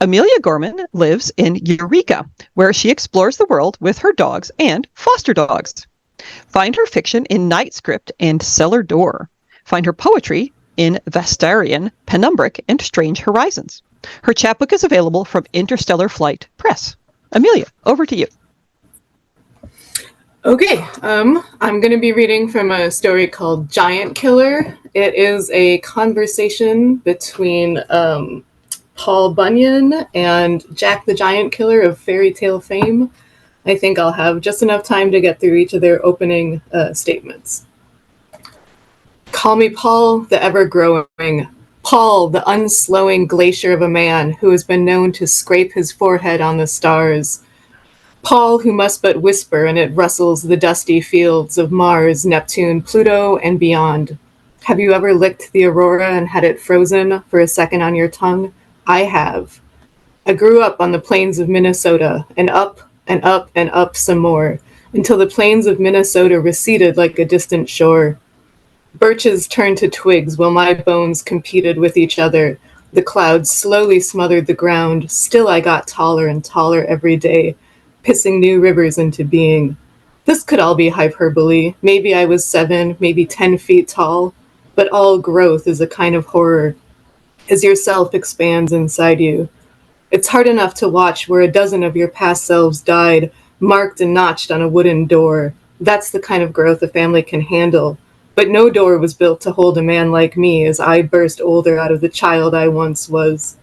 Amelia Gorman lives in Eureka, where she explores the world with her dogs and foster dogs. Find her fiction in Night Script and Cellar Door. Find her poetry in Vastarian, Penumbric, and Strange Horizons. Her chapbook is available from Interstellar Flight Press. Amelia, over to you. Okay, I'm going to be reading from a story called Giant Killer. It is a conversation between Paul Bunyan and Jack the Giant Killer of fairy tale fame. I think I'll have just enough time to get through each of their opening statements. Call me Paul, the ever-growing, Paul, the unslowing glacier of a man who has been known to scrape his forehead on the stars. Paul, who must but whisper and it rustles the dusty fields of Mars, Neptune, Pluto, and beyond. Have you ever licked the aurora and had it frozen for a second on your tongue? I have. I grew up on the plains of Minnesota, and up and up and up some more, until the plains of Minnesota receded like a distant shore. Birches turned to twigs while my bones competed with each other. The clouds slowly smothered the ground. Still I got taller and taller every day, pissing new rivers into being. This could all be hyperbole. Maybe I was 7, maybe 10 feet tall, but all growth is a kind of horror, as your self expands inside you. It's hard enough to watch where a dozen of your past selves died, marked and notched on a wooden door. That's the kind of growth a family can handle. But no door was built to hold a man like me as I burst older out of the child I once was.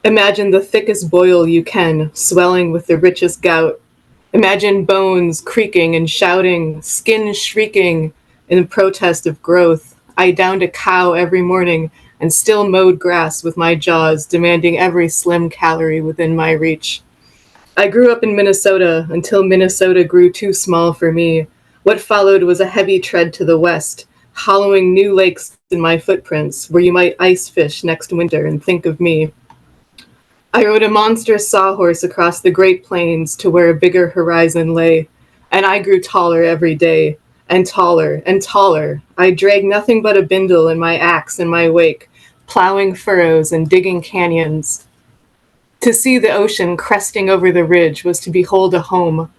Imagine the thickest boil you can, swelling with the richest gout. Imagine bones creaking and shouting, skin shrieking in protest of growth. I downed a cow every morning and still mowed grass with my jaws, demanding every slim calorie within my reach. I grew up in Minnesota until Minnesota grew too small for me. What followed was a heavy tread to the west, hollowing new lakes in my footprints where you might ice fish next winter and think of me. I rode a monstrous sawhorse across the Great Plains to where a bigger horizon lay, and I grew taller every day, and taller and taller. I dragged nothing but a bindle and my axe in my wake, plowing furrows and digging canyons. To see the ocean cresting over the ridge was to behold a home.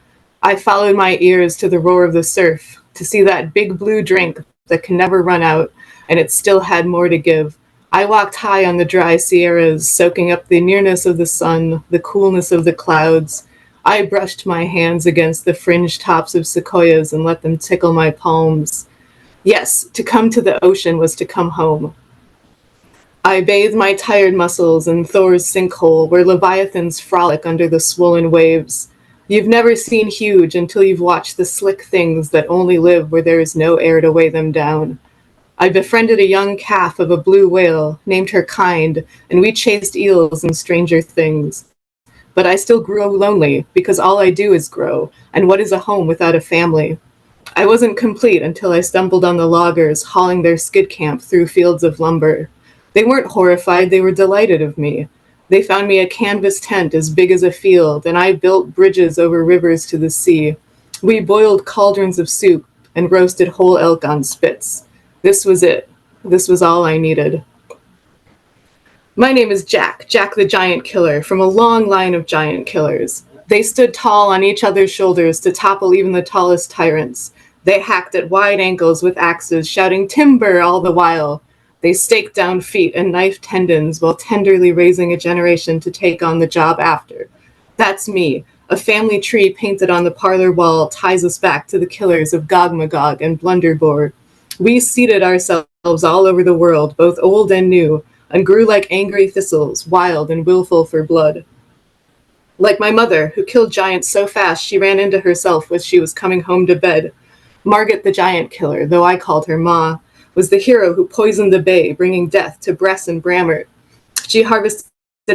I followed my ears to the roar of the surf, to see that big blue drink that can never run out, and it still had more to give. I walked high on the dry Sierras, soaking up the nearness of the sun, the coolness of the clouds. I brushed my hands against the fringed tops of sequoias and let them tickle my palms. Yes, to come to the ocean was to come home. I bathed my tired muscles in Thor's sinkhole, where leviathans frolic under the swollen waves. You've never seen huge until you've watched the slick things that only live where there is no air to weigh them down. I befriended a young calf of a blue whale, named her Kind, and we chased eels and stranger things. But I still grew lonely, because all I do is grow, and what is a home without a family? I wasn't complete until I stumbled on the loggers hauling their skid camp through fields of lumber. They weren't horrified, they were delighted of me. They found me a canvas tent as big as a field, and I built bridges over rivers to the sea. We boiled cauldrons of soup and roasted whole elk on spits. This was it. This was all I needed. My name is Jack the Giant Killer, from a long line of giant killers. They stood tall on each other's shoulders to topple even the tallest tyrants. They hacked at wide ankles with axes, shouting timber all the while. They staked down feet and knifed tendons while tenderly raising a generation to take on the job after. That's me. A family tree painted on the parlor wall ties us back to the killers of Gog Magog and Blunderbore. We seeded ourselves all over the world, both old and new, and grew like angry thistles, wild and willful for blood. Like my mother, who killed giants so fast she ran into herself as she was coming home to bed. Margaret the Giant Killer, though I called her Ma, was the hero who poisoned the bay, bringing death to Bress and Brammert. She harvested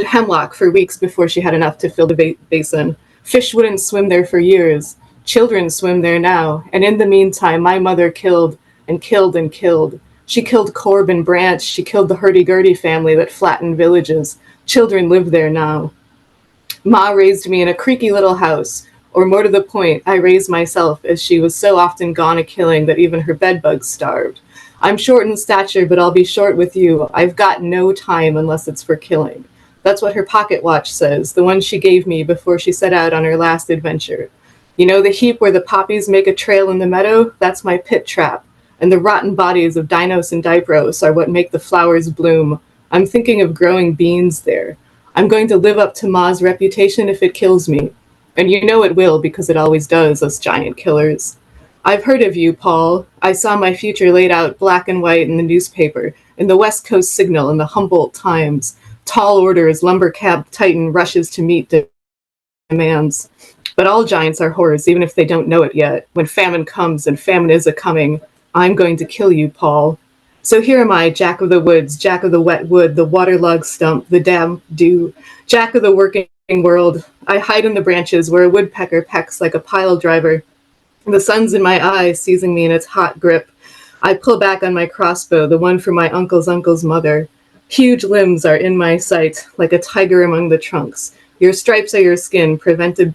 hemlock for weeks before she had enough to fill the basin. Fish wouldn't swim there for years. Children swim there now, and in the meantime, my mother killed and killed and killed. She killed Corb and Branch. She killed the hurdy-gurdy family that flattened villages. Children live there now. Ma raised me in a creaky little house, or more to the point, I raised myself, as she was so often gone a-killing that even her bedbugs starved. I'm short in stature, but I'll be short with you. I've got no time unless it's for killing. That's what her pocket watch says, the one she gave me before she set out on her last adventure. You know the heap where the poppies make a trail in the meadow? That's my pit trap. And the rotten bodies of Dinos and Dipros are what make the flowers bloom. I'm thinking of growing beans there. I'm going to live up to Ma's reputation if it kills me. And you know it will, because it always does, us giant killers. I've heard of you, Paul. I saw my future laid out black and white in the newspaper, in the West Coast Signal, in the Humboldt Times. Tall order as lumber cab titan rushes to meet demands. But all giants are horrors, even if they don't know it yet. When famine comes, and famine is a-coming, I'm going to kill you, Paul. So here am I, Jack of the woods, Jack of the wet wood, the waterlogged stump, the damp dew, Jack of the working world. I hide in the branches where a woodpecker pecks like a pile driver. The sun's in my eyes, seizing me in its hot grip. I pull back on my crossbow, the one from my uncle's mother. Huge limbs are in my sight, like a tiger among the trunks. Your stripes are your skin, presented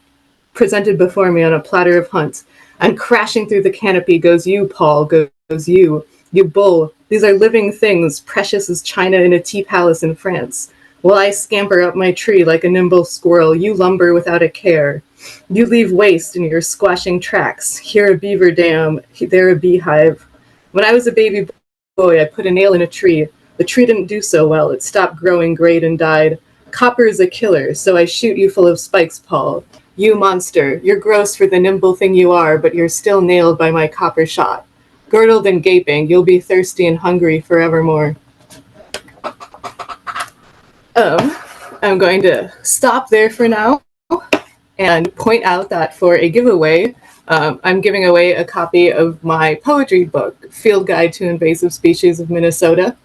before me on a platter of hunt. And crashing through the canopy goes you, Paul, goes you. You bull. These are living things, precious as china in a tea palace in France. While I scamper up my tree like a nimble squirrel, you lumber without a care. You leave waste in your squashing tracks. Here a beaver dam, there a beehive. When I was a baby boy, I put a nail in a tree. The tree didn't do so well. It stopped growing, grayed, and died. Copper is a killer, so I shoot you full of spikes, Paul. You monster, you're gross for the nimble thing you are, but you're still nailed by my copper shot. Girdled and gaping, you'll be thirsty and hungry forevermore. I'm going to stop there for now and point out that for a giveaway, I'm giving away a copy of my poetry book, Field Guide to Invasive Species of Minnesota,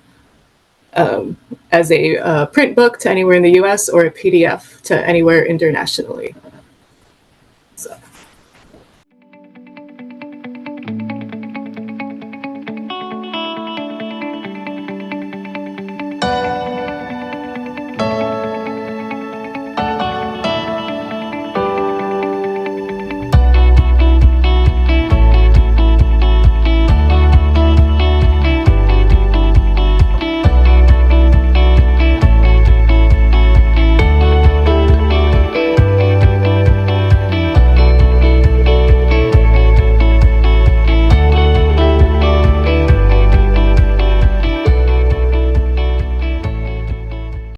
as a print book to anywhere in the US or a PDF to anywhere internationally. So